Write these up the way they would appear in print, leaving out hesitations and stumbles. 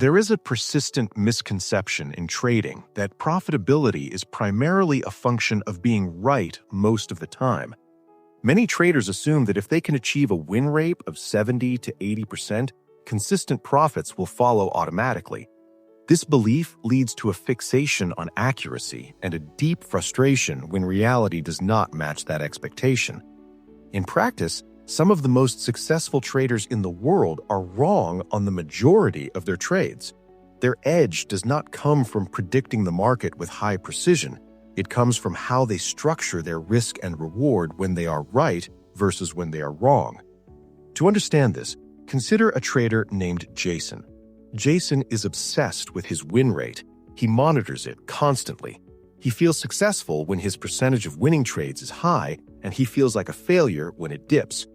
There is a persistent misconception in trading that profitability is primarily a function of being right most of the time. Many traders assume that if they can achieve a win rate of 70 to 80%, consistent profits will follow automatically. This belief leads to a fixation on accuracy and a deep frustration when reality does not match that expectation. In practice, some of the most successful traders in the world are wrong on the majority of their trades. Their edge does not come from predicting the market with high precision. It comes from how they structure their risk and reward when they are right versus when they are wrong. To understand this, consider a trader named Jason. Jason is obsessed with his win rate. He monitors it constantly. He feels successful when his percentage of winning trades is high, and he feels like a failure when it dips.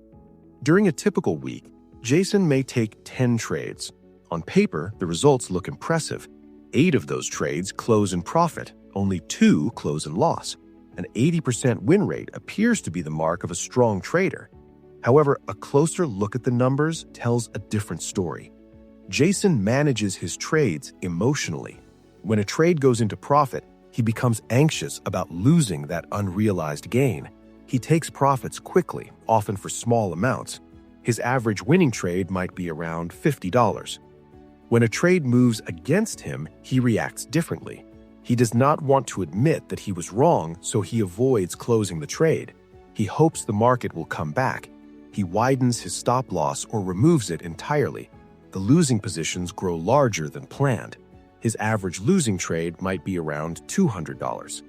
During a typical week, Jason may take 10 trades. On paper, the results look impressive. 8 of those trades close in profit, only 2 close in loss. An 80% win rate appears to be the mark of a strong trader. However, a closer look at the numbers tells a different story. Jason manages his trades emotionally. When a trade goes into profit, he becomes anxious about losing that unrealized gain. He takes profits quickly, often for small amounts. His average winning trade might be around $50. When a trade moves against him, he reacts differently. He does not want to admit that he was wrong, so he avoids closing the trade. He hopes the market will come back. He widens his stop loss or removes it entirely. The losing positions grow larger than planned. His average losing trade might be around $200.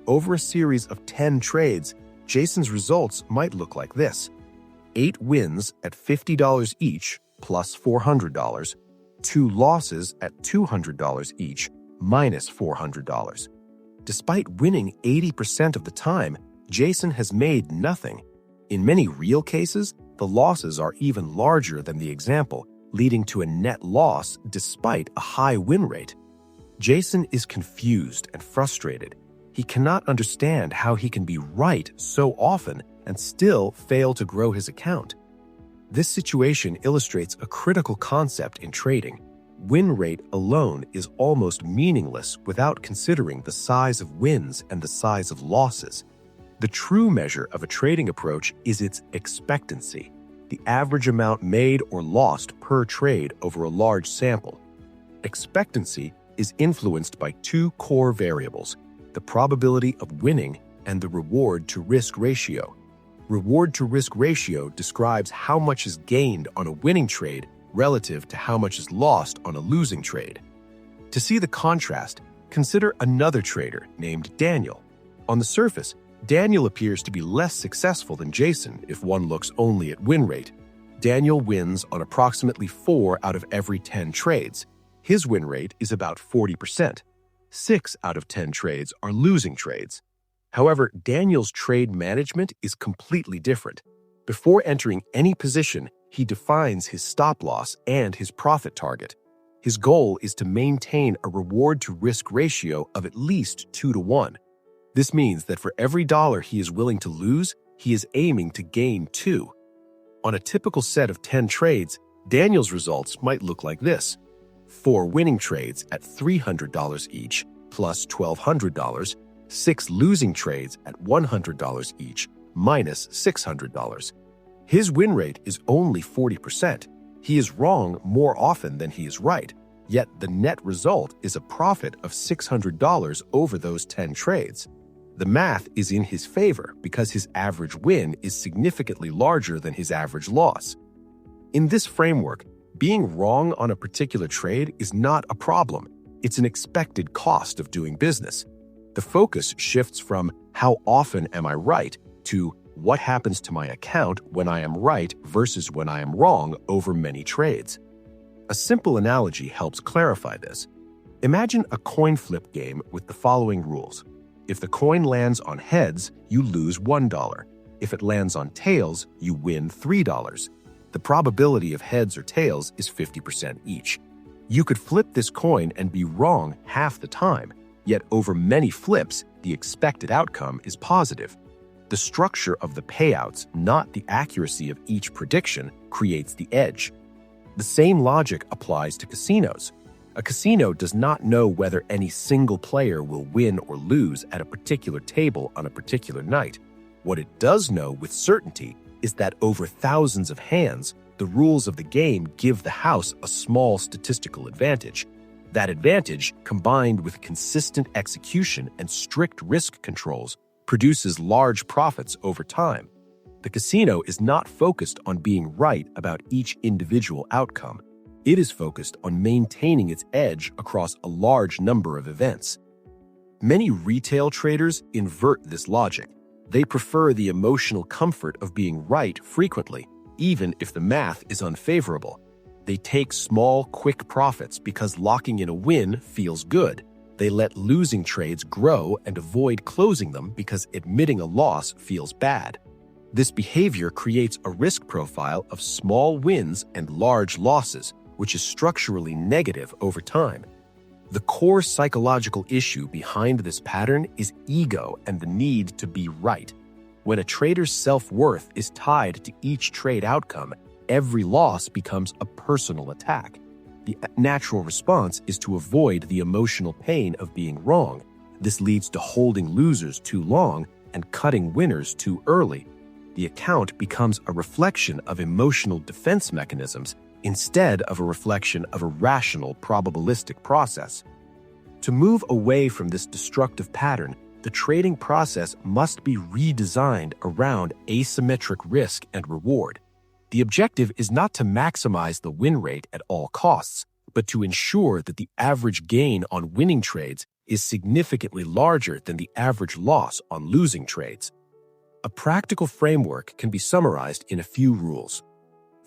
Over a series of 10 trades, Jason's results might look like this: 8 wins at $50 each plus $400, 2 losses at $200 each minus $400. Despite winning 80% of the time, Jason has made nothing. In many real cases, the losses are even larger than the example, leading to a net loss despite a high win rate. Jason is confused and frustrated. He cannot understand how he can be right so often and still fail to grow his account. This situation illustrates a critical concept in trading. Win rate alone is almost meaningless without considering the size of wins and the size of losses. The true measure of a trading approach is its expectancy, the average amount made or lost per trade over a large sample. Expectancy is influenced by 2 core variables: the probability of winning and the reward-to-risk ratio. Reward-to-risk ratio describes how much is gained on a winning trade relative to how much is lost on a losing trade. To see the contrast, consider another trader named Daniel. On the surface, Daniel appears to be less successful than Jason if one looks only at win rate. Daniel wins on approximately 4 out of every 10 trades. His win rate is about 40%. 6 out of 10 trades are losing trades. However, Daniel's trade management is completely different. Before entering any position, he defines his stop loss and his profit target. His goal is to maintain a reward-to-risk ratio of at least 2 to 1. This means that for every dollar he is willing to lose, he is aiming to gain 2. On a typical set of 10 trades, Daniel's results might look like this: 4 winning trades at $300 each plus $1,200, 6 losing trades at $100 each minus $600. His win rate is only 40%. He is wrong more often than he is right, yet the net result is a profit of $600 over those 10 trades. The math is in his favor because his average win is significantly larger than his average loss. In this framework, being wrong on a particular trade is not a problem. It's an expected cost of doing business. The focus shifts from "how often am I right" to "what happens to my account when I am right versus when I am wrong" over many trades. A simple analogy helps clarify this. Imagine a coin flip game with the following rules. If the coin lands on heads, you lose $1. If it lands on tails, you win $3. The probability of heads or tails is 50% each. You could flip this coin and be wrong half the time, yet over many flips, the expected outcome is positive. The structure of the payouts, not the accuracy of each prediction, creates the edge. The same logic applies to casinos. A casino does not know whether any single player will win or lose at a particular table on a particular night. What it does know with certainty is that over thousands of hands, the rules of the game give the house a small statistical advantage. That advantage, combined with consistent execution and strict risk controls, produces large profits over time. The casino is not focused on being right about each individual outcome. It is focused on maintaining its edge across a large number of events. Many retail traders invert this logic. They prefer the emotional comfort of being right frequently, even if the math is unfavorable. They take small, quick profits because locking in a win feels good. They let losing trades grow and avoid closing them because admitting a loss feels bad. This behavior creates a risk profile of small wins and large losses, which is structurally negative over time. The core psychological issue behind this pattern is ego and the need to be right. When a trader's self-worth is tied to each trade outcome, every loss becomes a personal attack. The natural response is to avoid the emotional pain of being wrong. This leads to holding losers too long and cutting winners too early. The account becomes a reflection of emotional defense mechanisms instead of a reflection of a rational, probabilistic process. To move away from this destructive pattern, the trading process must be redesigned around asymmetric risk and reward. The objective is not to maximize the win rate at all costs, but to ensure that the average gain on winning trades is significantly larger than the average loss on losing trades. A practical framework can be summarized in a few rules.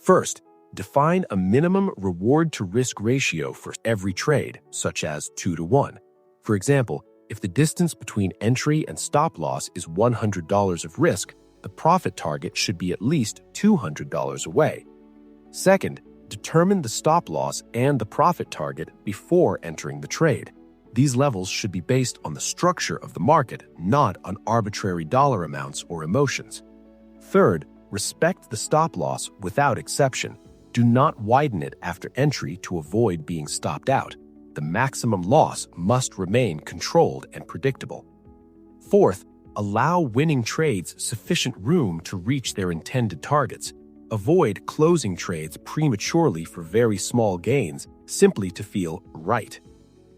First, define a minimum reward-to-risk ratio for every trade, such as 2-to-1. For example, if the distance between entry and stop-loss is $100 of risk, the profit target should be at least $200 away. Second, determine the stop-loss and the profit target before entering the trade. These levels should be based on the structure of the market, not on arbitrary dollar amounts or emotions. Third, respect the stop-loss without exception. Do not widen it after entry to avoid being stopped out. The maximum loss must remain controlled and predictable. Fourth, allow winning trades sufficient room to reach their intended targets. Avoid closing trades prematurely for very small gains simply to feel right.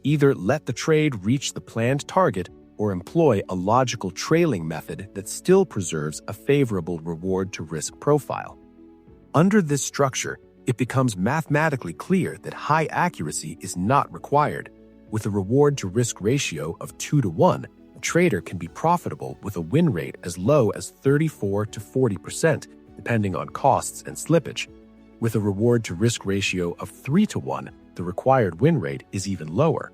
Either let the trade reach the planned target or employ a logical trailing method that still preserves a favorable reward-to-risk profile. Under this structure, it becomes mathematically clear that high accuracy is not required. With a reward-to-risk ratio of 2-to-1, a trader can be profitable with a win rate as low as 34 to 40%, depending on costs and slippage. With a reward-to-risk ratio of 3-to-1, the required win rate is even lower.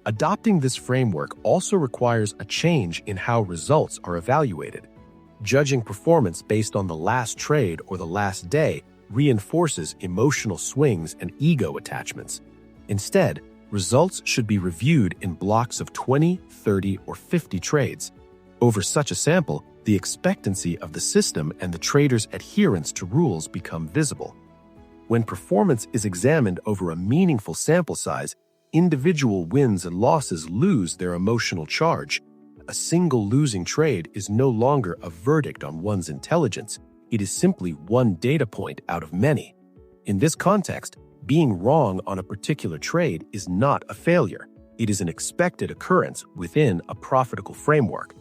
Adopting this framework also requires a change in how results are evaluated. Judging performance based on the last trade or the last day reinforces emotional swings and ego attachments. Instead, results should be reviewed in blocks of 20, 30, or 50 trades. Over such a sample, the expectancy of the system and the trader's adherence to rules become visible. When performance is examined over a meaningful sample size, individual wins and losses lose their emotional charge. A single losing trade is no longer a verdict on one's intelligence. It is simply one data point out of many. In this context, being wrong on a particular trade is not a failure. It is an expected occurrence within a profitable framework.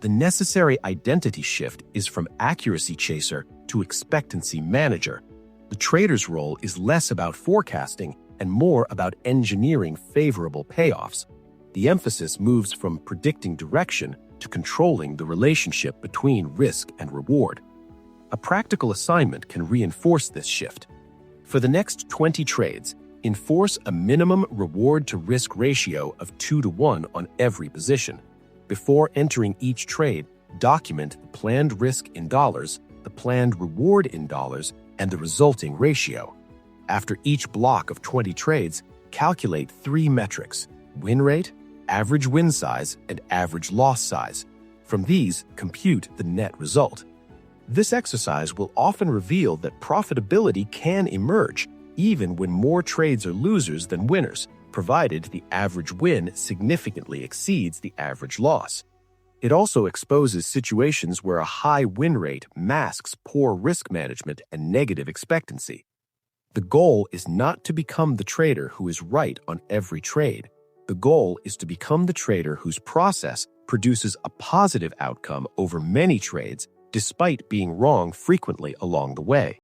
The necessary identity shift is from accuracy chaser to expectancy manager. The trader's role is less about forecasting and more about engineering favorable payoffs. The emphasis moves from predicting direction to controlling the relationship between risk and reward. A practical assignment can reinforce this shift. For the next 20 trades, enforce a minimum reward-to-risk ratio of 2-to-1 on every position. Before entering each trade, document the planned risk in dollars, the planned reward in dollars, and the resulting ratio. After each block of 20 trades, calculate 3 metrics: win rate, average win size, and average loss size. From these, compute the net result. This exercise will often reveal that profitability can emerge, even when more trades are losers than winners. provided the average win significantly exceeds the average loss. It also exposes situations where a high win rate masks poor risk management and negative expectancy. The goal is not to become the trader who is right on every trade. The goal is to become the trader whose process produces a positive outcome over many trades despite being wrong frequently along the way.